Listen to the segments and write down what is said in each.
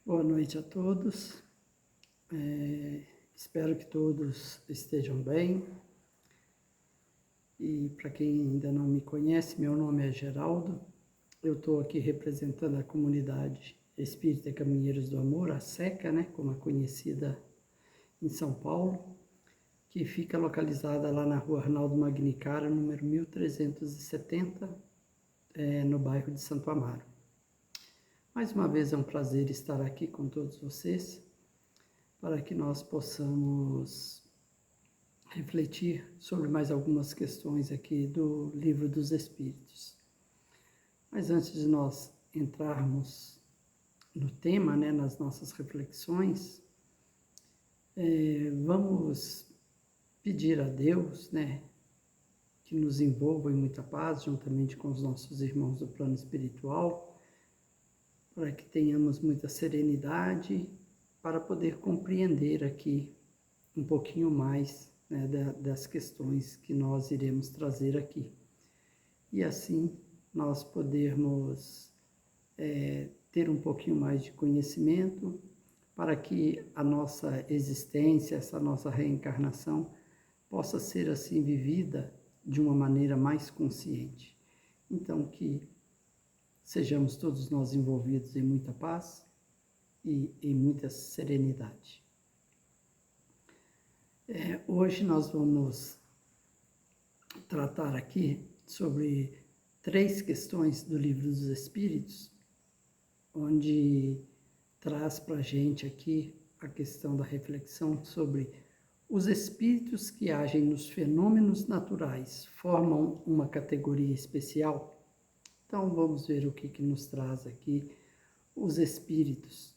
Boa noite a todos. Espero que todos estejam bem. E para quem ainda não me conhece, meu nome é Geraldo. Eu estou aqui representando a comunidade Espírita Caminheiros do Amor, a SECA, como é conhecida em São Paulo, que fica localizada lá na rua Arnaldo Magnicara, número 1370, no bairro de Santo Amaro. Mais uma vez é um prazer estar aqui com todos vocês, para que nós possamos refletir sobre mais algumas questões aqui do Livro dos Espíritos. Mas antes de nós entrarmos no tema, nas nossas reflexões, vamos pedir a Deus, que nos envolva em muita paz, juntamente com os nossos irmãos do plano espiritual, para que tenhamos muita serenidade, para poder compreender aqui um pouquinho mais das questões que nós iremos trazer aqui. E assim nós podermos ter um pouquinho mais de conhecimento, para que a nossa existência, essa nossa reencarnação, possa ser assim vivida de uma maneira mais consciente. Então, que sejamos todos nós envolvidos em muita paz e em muita serenidade. Hoje nós vamos tratar aqui sobre 3 questões do Livro dos Espíritos, onde traz para a gente aqui a questão da reflexão sobre os espíritos que agem nos fenômenos naturais formam uma categoria especial. Então vamos ver o que nos traz aqui os espíritos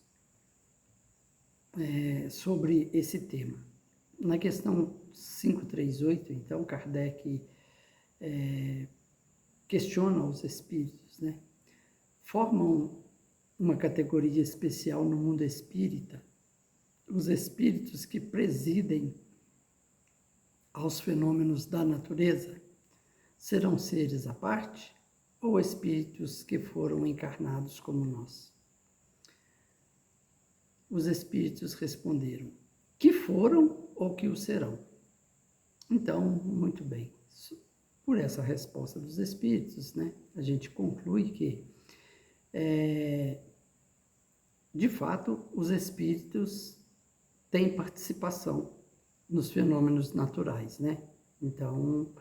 sobre esse tema. Na questão 538, então, Kardec questiona os espíritos, formam uma categoria especial no mundo espírita, os espíritos que presidem aos fenômenos da natureza, serão seres à parte ou espíritos que foram encarnados como nós? Os espíritos responderam que foram ou que o serão. Então, muito bem, por essa resposta dos espíritos, a gente conclui que, de fato, os espíritos têm participação nos fenômenos naturais, Então,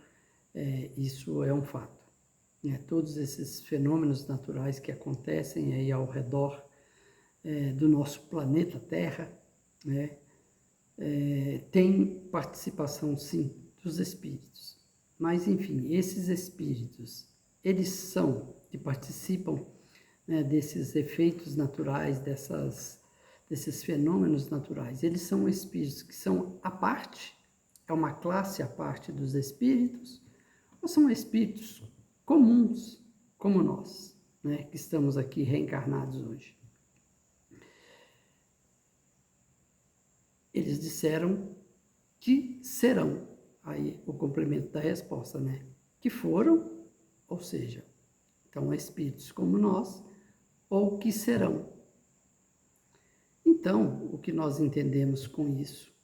isso é um fato. Todos esses fenômenos naturais que acontecem aí ao redor do nosso planeta Terra, tem participação, sim, dos espíritos. Mas, enfim, esses espíritos, eles são e participam desses efeitos naturais, desses fenômenos naturais. Eles são espíritos que são à parte, é uma classe à parte dos espíritos, ou são espíritos comuns, como nós, que estamos aqui reencarnados hoje? Eles disseram que serão, aí o complemento da resposta, que foram, ou seja, então espíritos como nós, ou que serão. Então, o que nós entendemos com isso,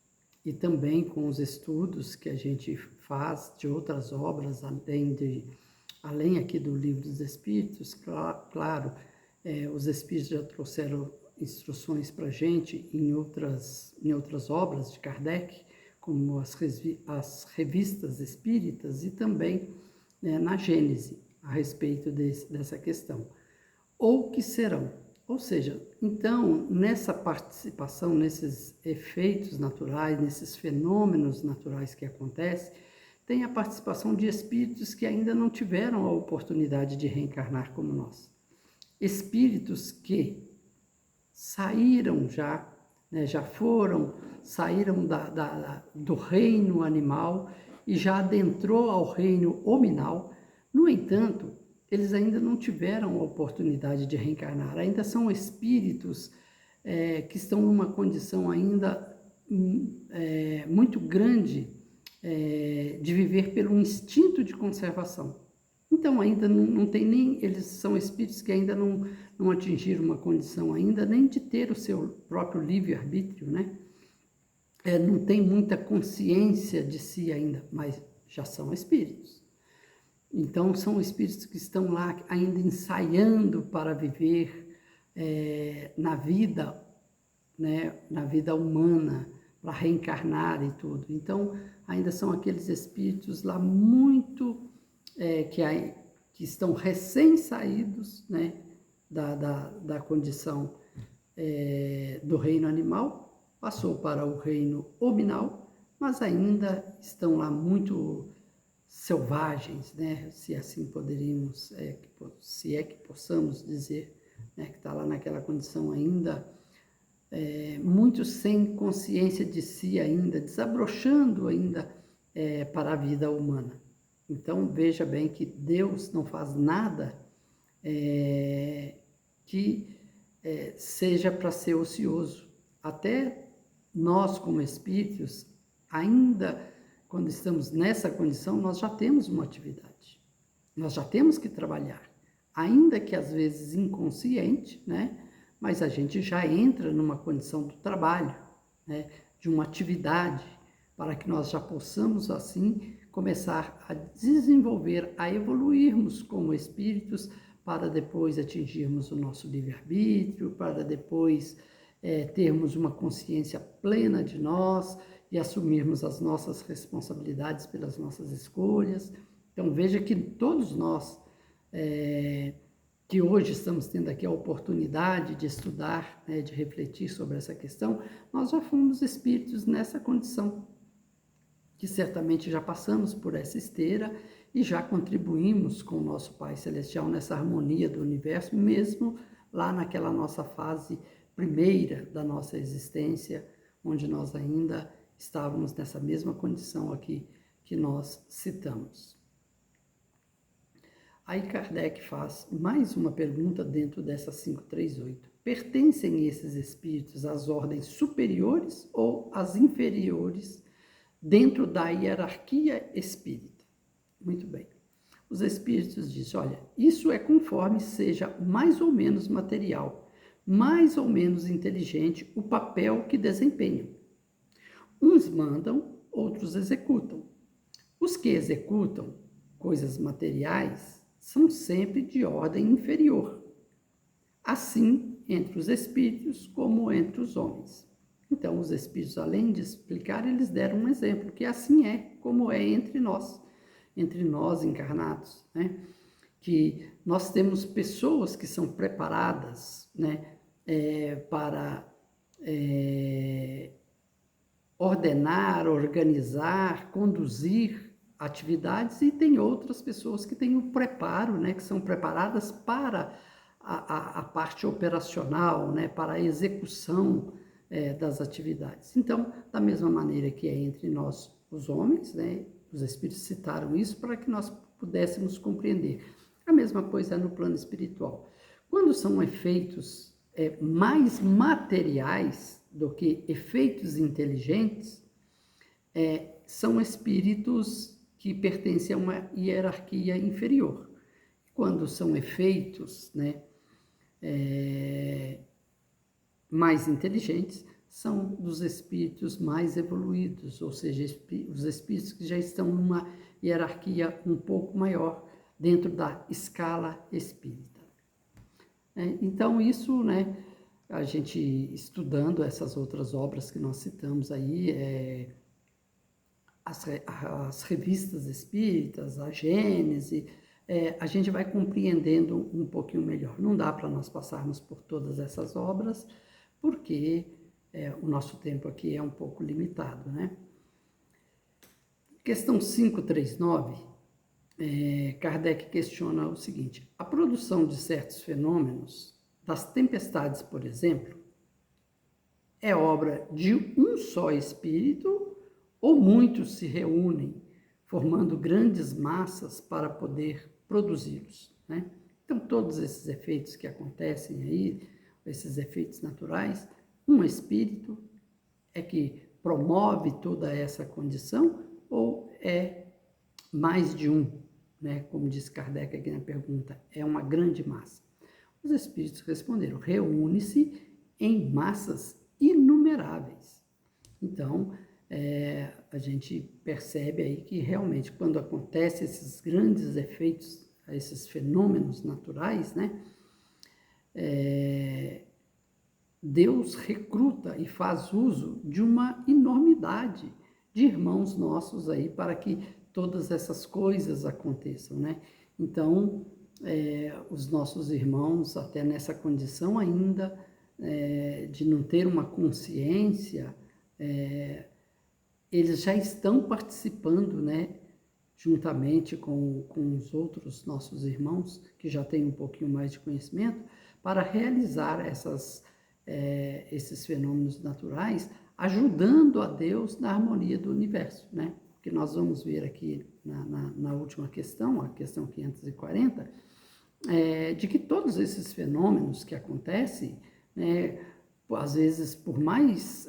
e também com os estudos que a gente faz de outras obras, além aqui do Livro dos Espíritos, claro, os Espíritos já trouxeram instruções para a gente em outras obras de Kardec, como as revistas espíritas e também na Gênese, a respeito dessa questão. Ou que serão. Ou seja, então, nessa participação, nesses efeitos naturais, nesses fenômenos naturais que acontecem, tem a participação de espíritos que ainda não tiveram a oportunidade de reencarnar como nós. Espíritos que saíram saíram do reino animal e já adentrou ao reino hominal. No entanto, eles ainda não tiveram a oportunidade de reencarnar, ainda são espíritos que estão numa condição ainda muito grande de viver pelo instinto de conservação. Então ainda não tem nem, eles são espíritos que ainda não atingiram uma condição ainda nem de ter o seu próprio livre-arbítrio, né? Não tem muita consciência de si ainda, mas já são espíritos. Então são espíritos que estão lá ainda ensaiando para viver na vida, né? Na vida humana, para reencarnar e tudo. Então ainda são aqueles espíritos lá muito que estão recém-saídos, né, da condição do reino animal, passou para o reino hominal, mas ainda estão lá muito selvagens, né, se assim poderíamos, se é que possamos dizer, né, que está lá naquela condição ainda, muito sem consciência de si ainda, desabrochando ainda para a vida humana. Então, veja bem que Deus não faz nada que seja para ser ocioso. Até nós, como espíritos, ainda quando estamos nessa condição, nós já temos uma atividade. Nós já temos que trabalhar. Ainda que às vezes inconsciente, né? Mas a gente já entra numa condição do trabalho, né? De uma atividade, para que nós já possamos, assim, começar a desenvolver, a evoluirmos como espíritos, para depois atingirmos o nosso livre-arbítrio, para depois termos uma consciência plena de nós e assumirmos as nossas responsabilidades pelas nossas escolhas. Então veja que todos nós que hoje estamos tendo aqui a oportunidade de estudar, né, de refletir sobre essa questão, nós já fomos espíritos nessa condição, que certamente já passamos por essa esteira e já contribuímos com o nosso Pai Celestial nessa harmonia do universo, mesmo lá naquela nossa fase primeira da nossa existência, onde nós ainda estávamos nessa mesma condição aqui que nós citamos. Aí Kardec faz mais uma pergunta dentro dessa 538. Pertencem esses espíritos às ordens superiores ou às inferiores dentro da hierarquia espírita? Muito bem. Os espíritos dizem, olha, isso é conforme seja mais ou menos material, mais ou menos inteligente o papel que desempenham. Uns mandam, outros executam. Os que executam coisas materiais são sempre de ordem inferior, assim entre os espíritos como entre os homens. Então, os espíritos, além de explicar, eles deram um exemplo, que assim é, como é entre nós encarnados, né? Que nós temos pessoas que são preparadas, né, para ordenar, organizar, conduzir atividades, e tem outras pessoas que têm o preparo, né, que são preparadas para a parte operacional, né, para a execução das atividades. Então, da mesma maneira que é entre nós, os homens, né, os espíritos citaram isso para que nós pudéssemos compreender. A mesma coisa é no plano espiritual. Quando são efeitos mais materiais do que efeitos inteligentes, são espíritos que pertencem a uma hierarquia inferior. Quando são efeitos, né, mais inteligentes, são dos espíritos mais evoluídos, ou seja, os espíritos que já estão numa hierarquia um pouco maior dentro da escala espírita. Então, isso, né, a gente estudando essas outras obras que nós citamos aí, as revistas espíritas, a Gênese, a gente vai compreendendo um pouquinho melhor. Não dá para nós passarmos por todas essas obras, porque o nosso tempo aqui é um pouco limitado, né? Questão 539, Kardec questiona o seguinte: a produção de certos fenômenos, das tempestades, por exemplo, é obra de um só espírito ou muitos se reúnem, formando grandes massas para poder produzi-los, né? Então, todos esses efeitos que acontecem aí, esses efeitos naturais, um espírito é que promove toda essa condição ou é mais de um, né? Como diz Kardec aqui na pergunta, é uma grande massa. Os espíritos responderam, reúne-se em massas inumeráveis. Então, a gente percebe aí que realmente quando acontecem esses grandes efeitos, esses fenômenos naturais, né? Deus recruta e faz uso de uma enormidade de irmãos nossos aí para que todas essas coisas aconteçam, né? Então, os nossos irmãos, até nessa condição ainda de não ter uma consciência, eles já estão participando, né? Juntamente com os outros nossos irmãos, que já têm um pouquinho mais de conhecimento, para realizar esses fenômenos naturais, ajudando a Deus na harmonia do universo, né? Que nós vamos ver aqui na última questão, a questão 540, de que todos esses fenômenos que acontecem, né, às vezes por mais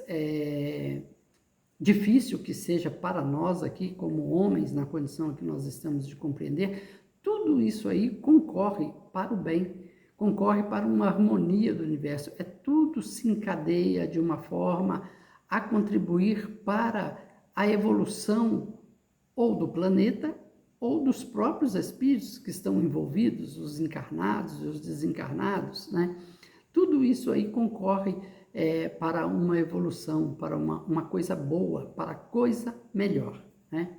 difícil que seja para nós aqui, como homens, na condição que nós estamos de compreender, tudo isso aí concorre para o bem, concorre para uma harmonia do universo. Tudo se encadeia de uma forma a contribuir para a evolução ou do planeta ou dos próprios espíritos que estão envolvidos, os encarnados e os desencarnados, né? Tudo isso aí concorre para uma evolução, para uma coisa boa, para coisa melhor, né?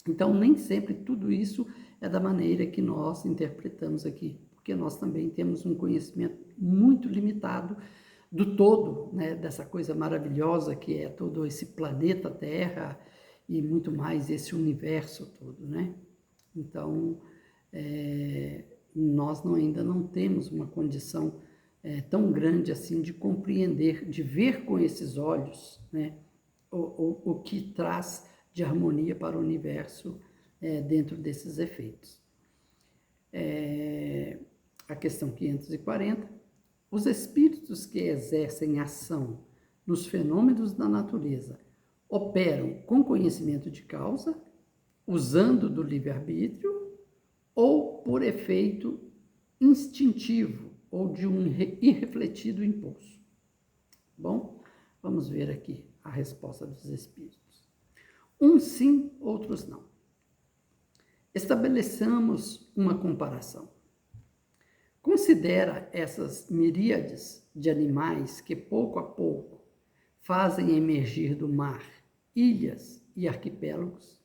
Então, nem sempre tudo isso é da maneira que nós interpretamos aqui, porque nós também temos um conhecimento muito limitado do todo, né, dessa coisa maravilhosa que é todo esse planeta Terra e muito mais esse universo todo, né? Então, nós ainda não temos uma condição tão grande assim de compreender, de ver com esses olhos, né, o que traz de harmonia para o universo dentro desses efeitos. A questão 540, os espíritos que exercem ação nos fenômenos da natureza operam com conhecimento de causa, usando do livre-arbítrio ou por efeito instintivo ou de um irrefletido impulso. Bom, vamos ver aqui a resposta dos espíritos. Uns sim, outros não. Estabeleçamos uma comparação. Considera essas miríades de animais que pouco a pouco fazem emergir do mar ilhas e arquipélagos.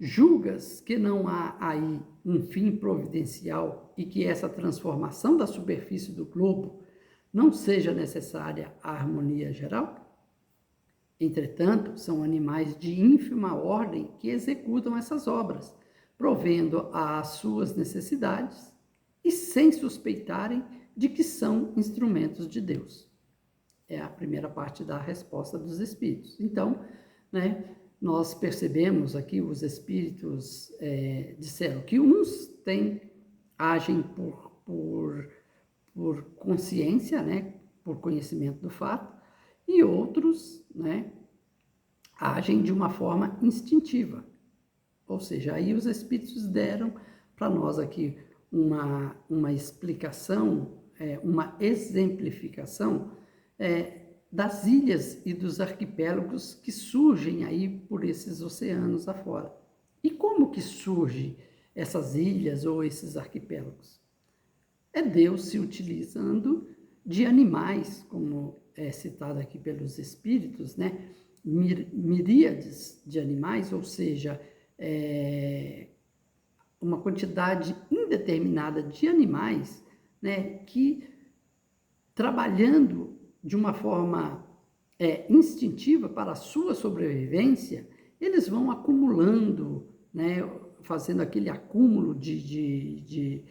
Julgas que não há aí um fim providencial e que essa transformação da superfície do globo não seja necessária à harmonia geral? Entretanto, são animais de ínfima ordem que executam essas obras, provendo às suas necessidades e sem suspeitarem de que são instrumentos de Deus. É a primeira parte da resposta dos espíritos. Então, né, nós percebemos aqui, os espíritos disseram que uns agem por consciência, né, por conhecimento do fato, e outros, né, agem de uma forma instintiva. Ou seja, aí os espíritos deram para nós aqui uma explicação, uma exemplificação das ilhas e dos arquipélagos que surgem aí por esses oceanos afora. E como que surgem essas ilhas ou esses arquipélagos? É Deus se utilizando de animais, como é citado aqui pelos espíritos, né? Miríades de animais, ou seja, uma quantidade indeterminada de animais, né, que trabalhando de uma forma instintiva para a sua sobrevivência, eles vão acumulando, né, fazendo aquele acúmulo de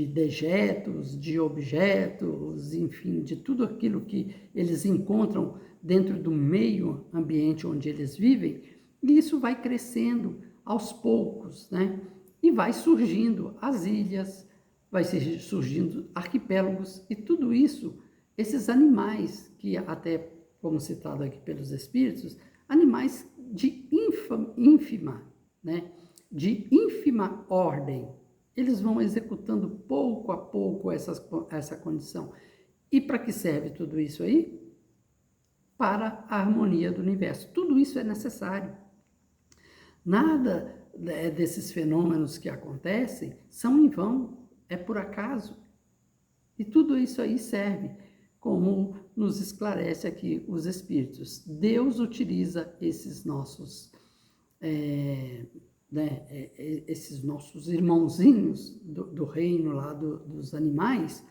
dejetos, de objetos, enfim, de tudo aquilo que eles encontram dentro do meio ambiente onde eles vivem, e isso vai crescendo aos poucos, né? E vai surgindo as ilhas, vai surgindo arquipélagos, e tudo isso, esses animais, que até, como citado aqui pelos espíritos, animais de ínfima, né, de ínfima ordem, eles vão executando pouco a pouco essa condição. E para que serve tudo isso aí? Para a harmonia do universo. Tudo isso é necessário. Nada desses fenômenos que acontecem são em vão, é por acaso. E tudo isso aí serve, como nos esclarece aqui os Espíritos. Deus utiliza esses nossos, esses nossos irmãozinhos do reino lá dos animais,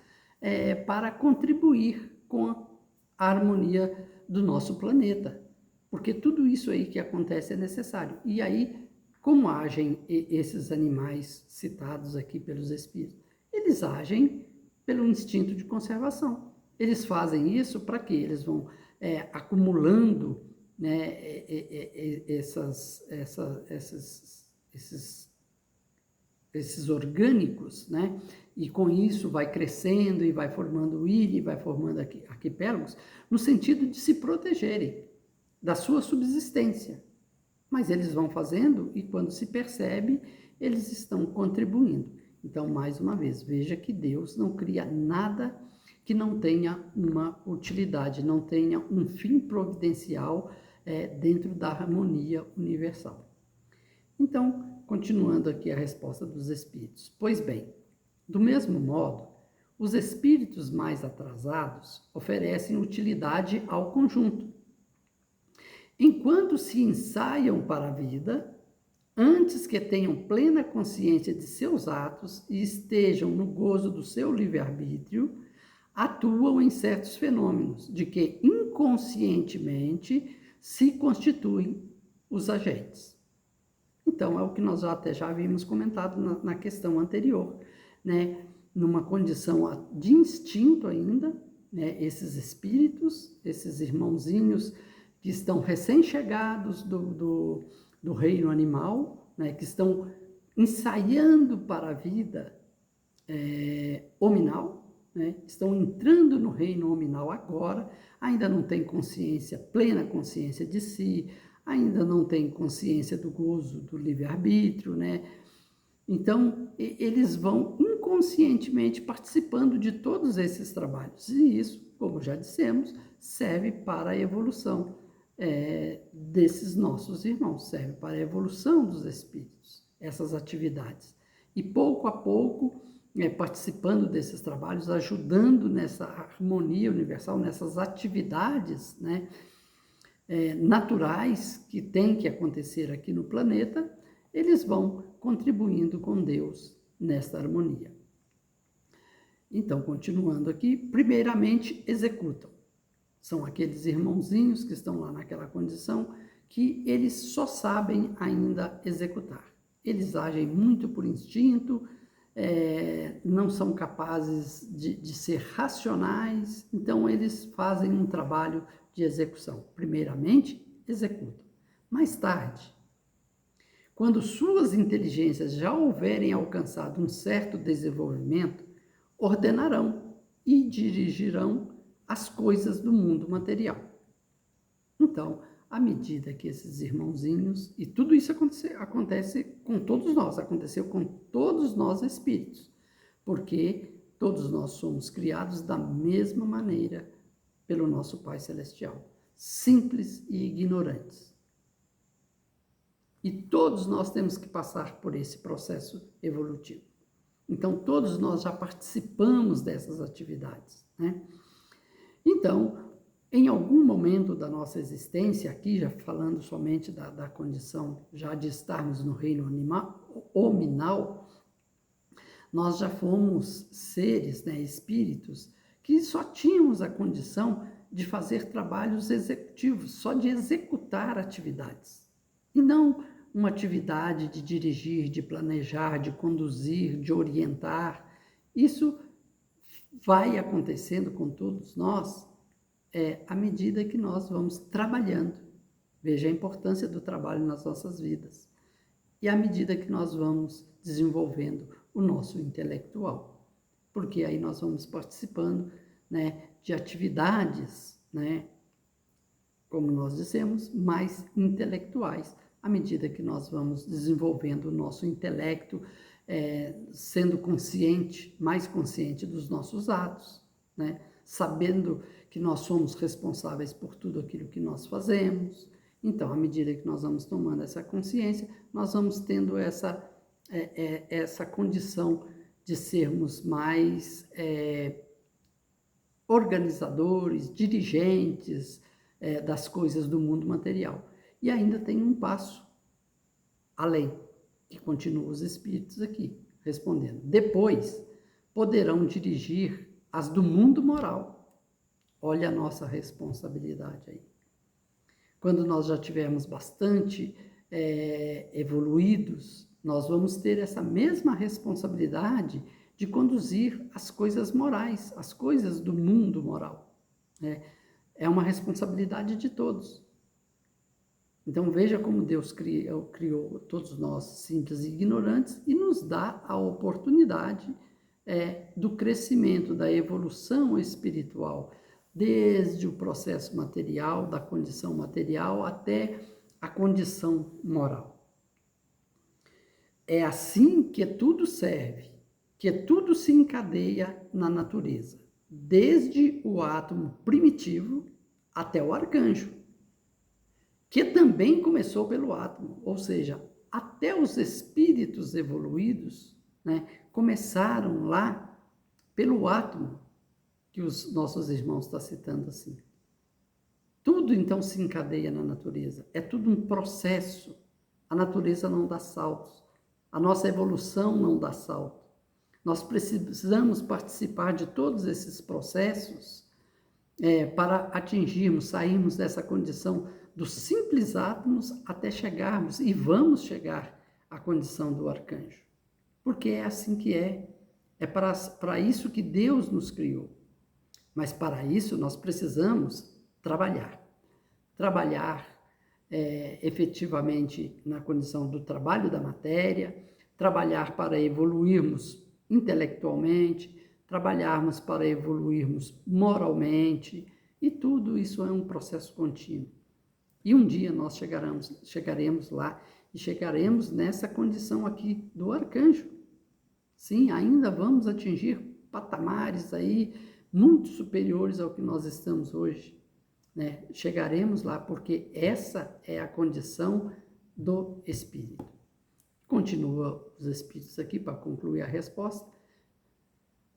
para contribuir com a harmonia do nosso planeta. Porque tudo isso aí que acontece é necessário. E aí, como agem esses animais citados aqui pelos Espíritos? Eles agem pelo instinto de conservação. Eles fazem isso para quê? Eles vão acumulando, né, esses orgânicos, né? E com isso vai crescendo e vai formando ilha, e vai formando arquipélagos, no sentido de se protegerem da sua subsistência. Mas eles vão fazendo e quando se percebe, eles estão contribuindo. Então, mais uma vez, veja que Deus não cria nada que não tenha uma utilidade, não tenha um fim providencial dentro da harmonia universal. Então, continuando aqui a resposta dos espíritos. Pois bem, do mesmo modo, os espíritos mais atrasados oferecem utilidade ao conjunto. Enquanto se ensaiam para a vida, antes que tenham plena consciência de seus atos e estejam no gozo do seu livre-arbítrio, atuam em certos fenômenos, de que inconscientemente se constituem os agentes. Então, é o que nós já havíamos comentado na questão anterior, né? Numa condição de instinto ainda, né? Esses espíritos, esses irmãozinhos que estão recém-chegados do reino animal, né? Que estão ensaiando para a vida hominal, né? Estão entrando no reino hominal agora, ainda não têm consciência, plena consciência de si, ainda não têm consciência do gozo do livre-arbítrio, né? Então, eles vão inconscientemente participando de todos esses trabalhos. E isso, como já dissemos, serve para a evolução desses nossos irmãos, serve para a evolução dos espíritos, essas atividades. E pouco a pouco, participando desses trabalhos, ajudando nessa harmonia universal, nessas atividades, né, naturais que têm que acontecer aqui no planeta, eles vão contribuindo com Deus nesta harmonia. Então, continuando aqui, primeiramente executam. São aqueles irmãozinhos que estão lá naquela condição que eles só sabem ainda executar. Eles agem muito por instinto, não são capazes de ser racionais, então eles fazem um trabalho de execução. Primeiramente, executam. Mais tarde, quando suas inteligências já houverem alcançado um certo desenvolvimento, ordenarão e dirigirão as coisas do mundo material. Então, à medida que esses irmãozinhos, e tudo isso acontece com todos nós, aconteceu com todos nós espíritos, porque todos nós somos criados da mesma maneira pelo nosso Pai Celestial, simples e ignorantes. E todos nós temos que passar por esse processo evolutivo. Então, todos nós já participamos dessas atividades, né? Então, em algum momento da nossa existência, aqui já falando somente da condição já de estarmos no reino hominal, nós já fomos seres, né, espíritos, que só tínhamos a condição de fazer trabalhos executivos, só de executar atividades. E não uma atividade de dirigir, de planejar, de conduzir, de orientar. Isso vai acontecendo com todos nós à medida que nós vamos trabalhando. Veja a importância do trabalho nas nossas vidas. E à medida que nós vamos desenvolvendo o nosso intelectual. Porque aí nós vamos participando, né, de atividades, né, como nós dissemos, mais intelectuais, à medida que nós vamos desenvolvendo o nosso intelecto, sendo consciente, mais consciente dos nossos atos, né? Sabendo que nós somos responsáveis por tudo aquilo que nós fazemos. Então, à medida que nós vamos tomando essa consciência, nós vamos tendo essa condição de sermos mais organizadores, dirigentes das coisas do mundo material. E ainda tem um passo além, que continuam os espíritos aqui respondendo. Depois, poderão dirigir as do mundo moral. Olha a nossa responsabilidade aí. Quando nós já tivermos bastante evoluídos, nós vamos ter essa mesma responsabilidade de conduzir as coisas morais, as coisas do mundo moral. É uma responsabilidade de todos. Então veja como Deus criou todos nós simples e ignorantes e nos dá a oportunidade do crescimento, da evolução espiritual, desde o processo material, da condição material até a condição moral. É assim que tudo serve, que tudo se encadeia na natureza, desde o átomo primitivo até o arcanjo, que também começou pelo átomo, ou seja, até os espíritos evoluídos, né, começaram lá pelo átomo, que os nossos irmãos estão citando assim. Tudo então se encadeia na natureza, é tudo um processo. A natureza não dá saltos, a nossa evolução não dá salto. Nós precisamos participar de todos esses processos para atingirmos, sairmos dessa condição dos simples átomos até chegarmos, e vamos chegar à condição do arcanjo. Porque é assim que é para isso que Deus nos criou. Mas para isso nós precisamos trabalhar efetivamente na condição do trabalho da matéria, trabalhar para evoluirmos intelectualmente, trabalharmos para evoluirmos moralmente, e tudo isso é um processo contínuo. E um dia nós chegaremos lá e chegaremos nessa condição aqui do arcanjo. Sim, ainda vamos atingir patamares aí muito superiores ao que nós estamos hoje, né? Chegaremos lá porque essa é a condição do espírito. Continua os espíritos aqui para concluir a resposta.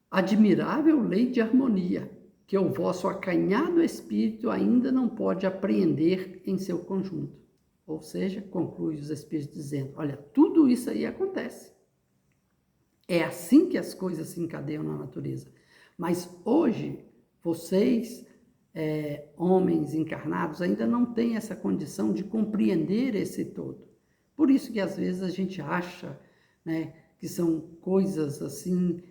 Admirável lei de harmonia, que o vosso acanhado espírito ainda não pode apreender em seu conjunto. Ou seja, conclui os espíritos dizendo, olha, tudo isso aí acontece. É assim que as coisas se encadeiam na natureza. Mas hoje, vocês, homens encarnados, ainda não têm essa condição de compreender esse todo. Por isso que às vezes a gente acha, né, que são coisas assim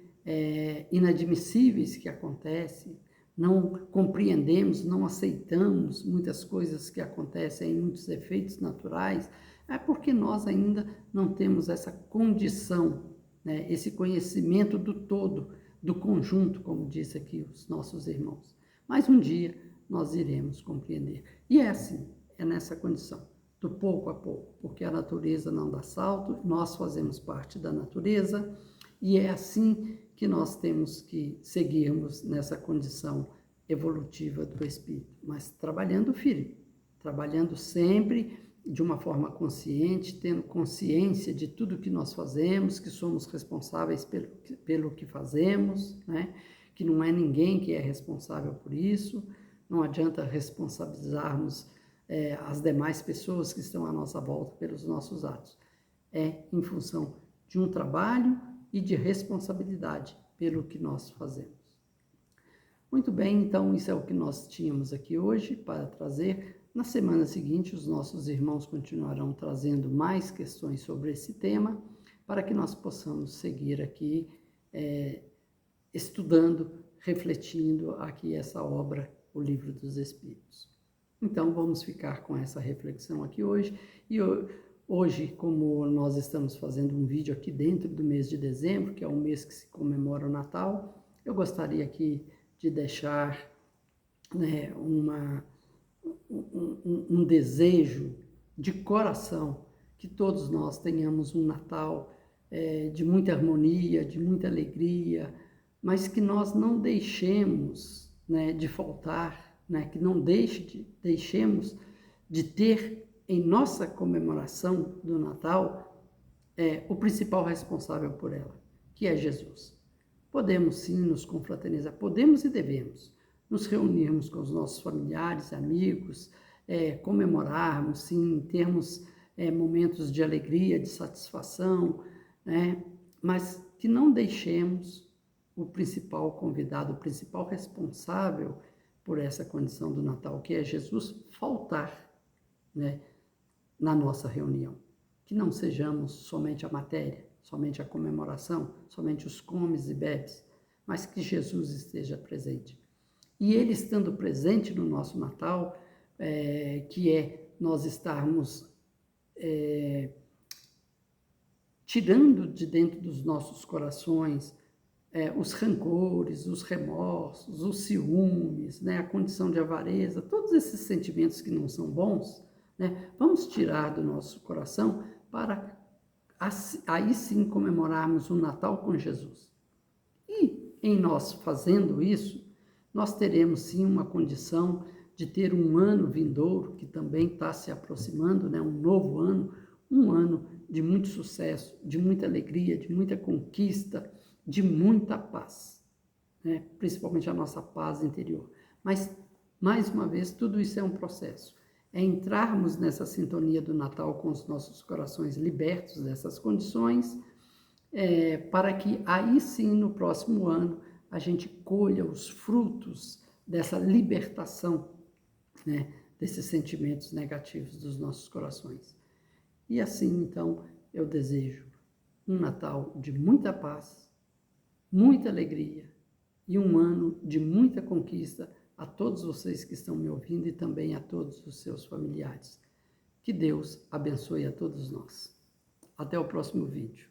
inadmissíveis que acontecem, não compreendemos, não aceitamos muitas coisas que acontecem, muitos efeitos naturais, é porque nós ainda não temos essa condição, né, esse conhecimento do todo, do conjunto, como disse aqui os nossos irmãos. Mas um dia nós iremos compreender. E é assim, é nessa condição, do pouco a pouco, porque a natureza não dá salto, nós fazemos parte da natureza, e é assim que nós temos que seguirmos nessa condição evolutiva do espírito, mas trabalhando firme, trabalhando sempre de uma forma consciente, tendo consciência de tudo que nós fazemos, que somos responsáveis pelo que fazemos, né? Que não é ninguém que é responsável por isso, não adianta responsabilizarmos as demais pessoas que estão à nossa volta pelos nossos atos. É em função de um trabalho e de responsabilidade pelo que nós fazemos. Muito bem, então isso é o que nós tínhamos aqui hoje para trazer. Na semana seguinte, os nossos irmãos continuarão trazendo mais questões sobre esse tema, para que nós possamos seguir aqui estudando, refletindo aqui essa obra, o Livro dos Espíritos. Então, vamos ficar com essa reflexão aqui hoje. E hoje, como nós estamos fazendo um vídeo aqui dentro do mês de dezembro, que é o mês que se comemora o Natal, eu gostaria aqui de deixar, né, um desejo de coração, que todos nós tenhamos um Natal de muita harmonia, de muita alegria, mas que nós não deixemos, né, de faltar, né, que não deixemos de ter em nossa comemoração do Natal o principal responsável por ela, que é Jesus. Podemos sim nos confraternizar, podemos e devemos nos reunirmos com os nossos familiares, amigos, comemorarmos, sim, termos momentos de alegria, de satisfação, né? Mas que não deixemos o principal convidado, o principal responsável por essa condição do Natal, que é Jesus, faltar, né, na nossa reunião. Que não sejamos somente a matéria, somente a comemoração, somente os comes e bebes, mas que Jesus esteja presente. E Ele estando presente no nosso Natal, que é nós estarmos tirando de dentro dos nossos corações os rancores, os remorsos, os ciúmes, né, a condição de avareza, todos esses sentimentos que não são bons, né, vamos tirar do nosso coração para aí sim comemorarmos o Natal com Jesus. E em nós fazendo isso, nós teremos sim uma condição de ter um ano vindouro, que também está se aproximando, né, um novo ano, um ano de muito sucesso, de muita alegria, de muita conquista, de muita paz, né? Principalmente a nossa paz interior. Mas, mais uma vez, tudo isso é um processo. É entrarmos nessa sintonia do Natal com os nossos corações libertos dessas condições, para que aí sim, no próximo ano, a gente colha os frutos dessa libertação, né, desses sentimentos negativos dos nossos corações. E assim, então, eu desejo um Natal de muita paz, muita alegria e um ano de muita conquista a todos vocês que estão me ouvindo e também a todos os seus familiares. Que Deus abençoe a todos nós. Até o próximo vídeo.